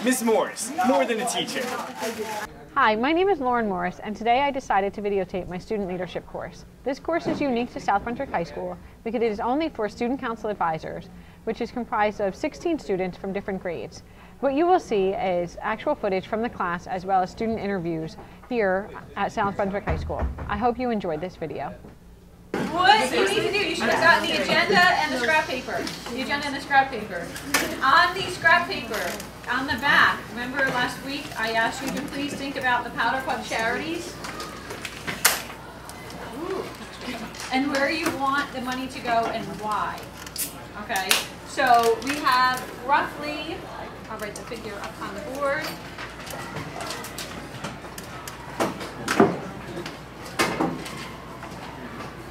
Miss Morris, more than a teacher. Hi, my name is Lauren Morris, and today I decided to videotape my student leadership course. This course is unique to South Brunswick High School because it is only for student council advisors, which is comprised of 16 students from different grades. What you will see is actual footage from the class as well as student interviews here at South Brunswick High School. I hope you enjoyed this video. What you need to do, you should have gotten the agenda and the scrap paper. The agenda and the scrap paper. On the scrap paper, on the back, remember last week I asked you to please think about the Powder Puff charities? And where you want the money to go and why. Okay, so we have roughly, I'll write the figure up on the board.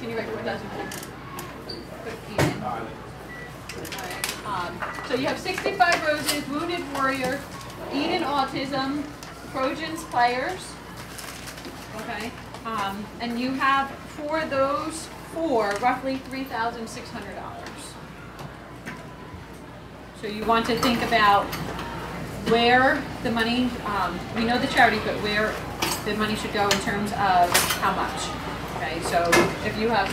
Can you write 4,000? So you have 65 Roses, Wounded Warrior, Eden Autism, Trojans Players. Okay, and you have for those four roughly $3,600. So you want to think about where the money, we know the charity, but where the money should go in terms of how much. Okay, so if you have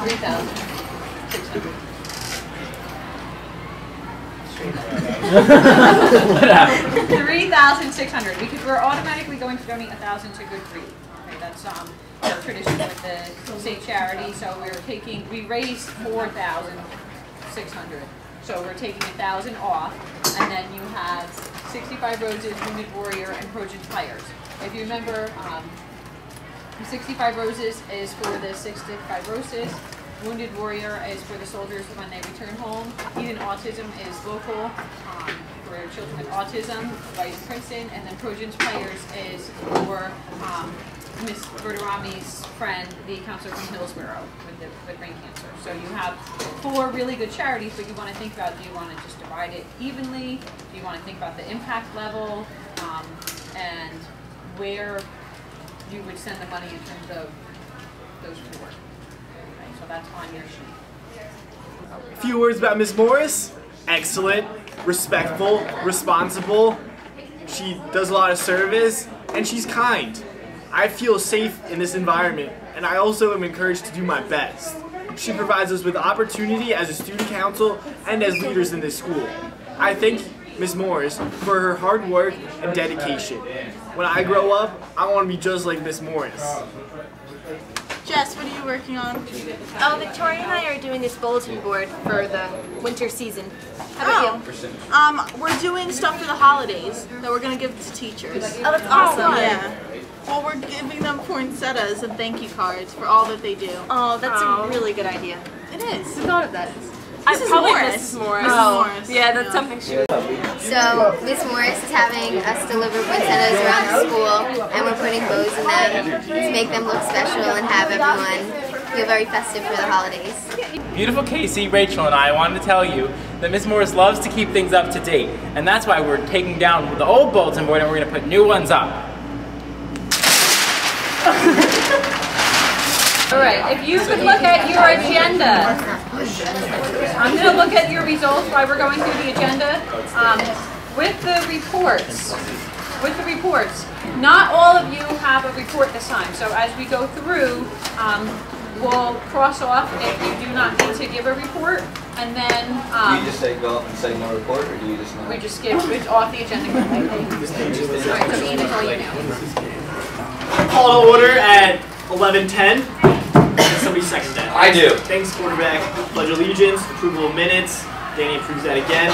3,600. 3,600 because we're automatically going to donate 1,000 to Good Grief. Okay, that's our tradition with the state charity. So we raised 4,600. So we're taking 1,000 off, and then you have 65 Roses, Wounded Warrior, and Trojans Players. If you remember, 65 Roses is for the 65 Roses. Wounded Warrior is for the soldiers when they return home. Eden Autism is local for children with autism, right in Princeton. And then Trojans Players is for Miss Verderami's friend, the counselor from Hillsborough with brain cancer. So you have four really good charities, but you want to think about, do you want to just divide it evenly? Do you want to think about the impact level and where you would send the money in terms of those four? So that's on your sheet. A few words about Miss Morris. Excellent, respectful, responsible. She does a lot of service, and she's kind. I feel safe in this environment, and I also am encouraged to do my best. She provides us with opportunity as a student council and as leaders in this school. I thank Miss Morris for her hard work and dedication. When I grow up, I want to be just like Miss Morris. Jess, what are you working on? Oh, Victoria and I are doing this bulletin board for the winter season. How about you? We're doing stuff for the holidays that we're going to give to teachers. Oh, that's awesome. Yeah. Well, we're giving them poinsettias and thank you cards for all that they do. Oh, that's a really good idea. It is. Who thought of that? Mrs. Morris. Mrs. Morris. Yeah, that's something she would. So, Miss Morris is having us deliver poinsettias around the school, and we're putting bows in them to make them look special and have everyone feel very festive for the holidays. Beautiful Casey, Rachel, and I wanted to tell you that Miss Morris loves to keep things up to date, and that's why we're taking down the old bulletin board and we're going to put new ones up. Alright, if you could look at your agenda. I'm going to look at your results while we're going through the agenda. With the reports, not all of you have a report this time. So as we go through, we'll cross off if you do not need to give a report, and then do you just say go up and say no report, or do you just not? We just skip it's off the agenda completely. Alright, so Ian, it's all you now. Call to order at 11:10. Somebody second that. I do. Thanks, quarterback. Pledge allegiance, approval of minutes. Danny approves that again.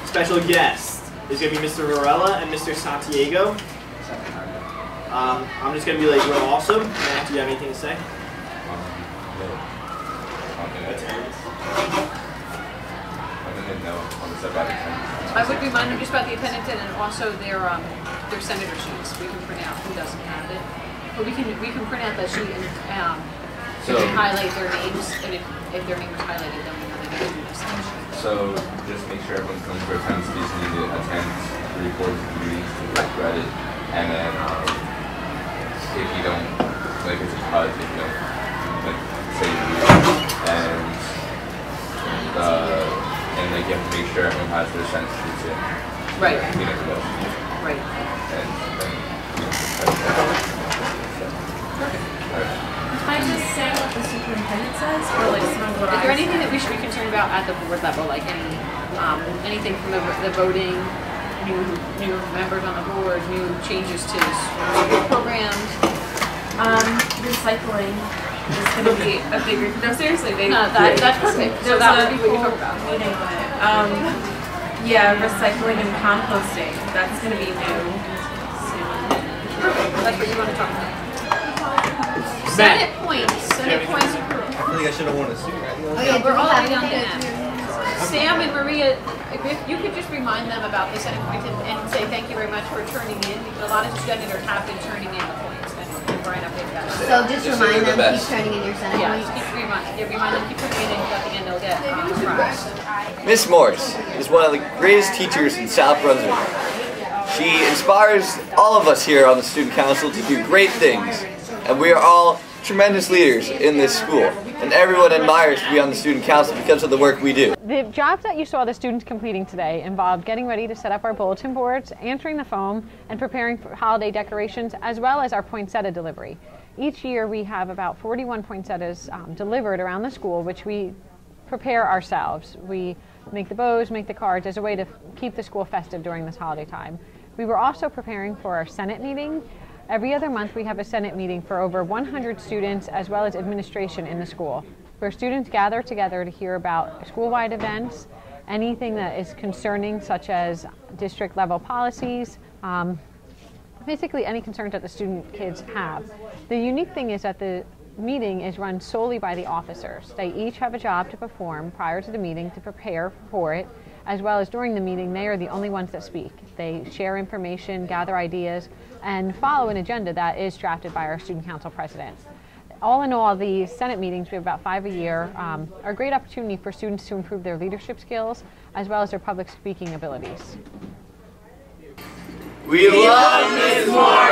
Special guest is going to be Mr. Varela and Mr. Santiago. I'm just going to be like real awesome. Matt, do you have anything to say? I would remind them just about the appendix and also their senator sheets. We can print out who doesn't have it, but we can print out that sheet and so highlight their names, and if their name is highlighted, then we know they need to do this. So just make sure everyone's going for attendance. You just need to attend the reports of the meetings to read it, and then if you don't, like it's a cut, if you don't like say you and like you have to make sure everyone has their sentences in. Right. You know, the best. Right. And then, Can I just say what the superintendent says, or like some of what Is there anything that we should be concerned about at the board level, like anything from the voting, new members on the board, new changes to programs? Recycling is going to be a bigger. No, seriously, That's perfect. So that would be what you talk about. Meeting on it. Yeah, recycling and composting. That's going to be new soon. Perfect. That's what you want to talk about. Senate points. Senate points approved. I feel like I should have worn a suit, right? Oh yeah, We're all have down to them. Sam and Maria, if you could just remind them about the Senate points and say thank you very much for turning in, because a lot of senators have been turning in the points. And Brian updated that. So just remind them, keep turning in your Senate Yeah, points. just remind them, keep turning in, and at the end they'll get prize. Miss Morris is one of the greatest teachers in South Brunswick. She inspires all of us here on the Student Council to do great things, and we are all tremendous leaders in this school, and everyone admires to be on the Student Council because of the work we do. The jobs that you saw the students completing today involved getting ready to set up our bulletin boards, answering the phone, and preparing for holiday decorations, as well as our poinsettia delivery. Each year we have about 41 poinsettias delivered around the school, which we prepare ourselves. We make the bows, make the cards as a way to keep the school festive during this holiday time. We were also preparing for our Senate meeting. Every other month we have a Senate meeting for over 100 students as well as administration in the school, where students gather together to hear about school-wide events, anything that is concerning such as district level policies, basically any concerns that the student kids have. The unique thing is that the meeting is run solely by the officers. They each have a job to perform prior to the meeting to prepare for it, as well as during the meeting. They are the only ones that speak. They share information, gather ideas, and follow an agenda that is drafted by our student council president. All in all, the Senate meetings, we have about 5 a year, are a great opportunity for students to improve their leadership skills as well as their public speaking abilities. We love Miss Morris!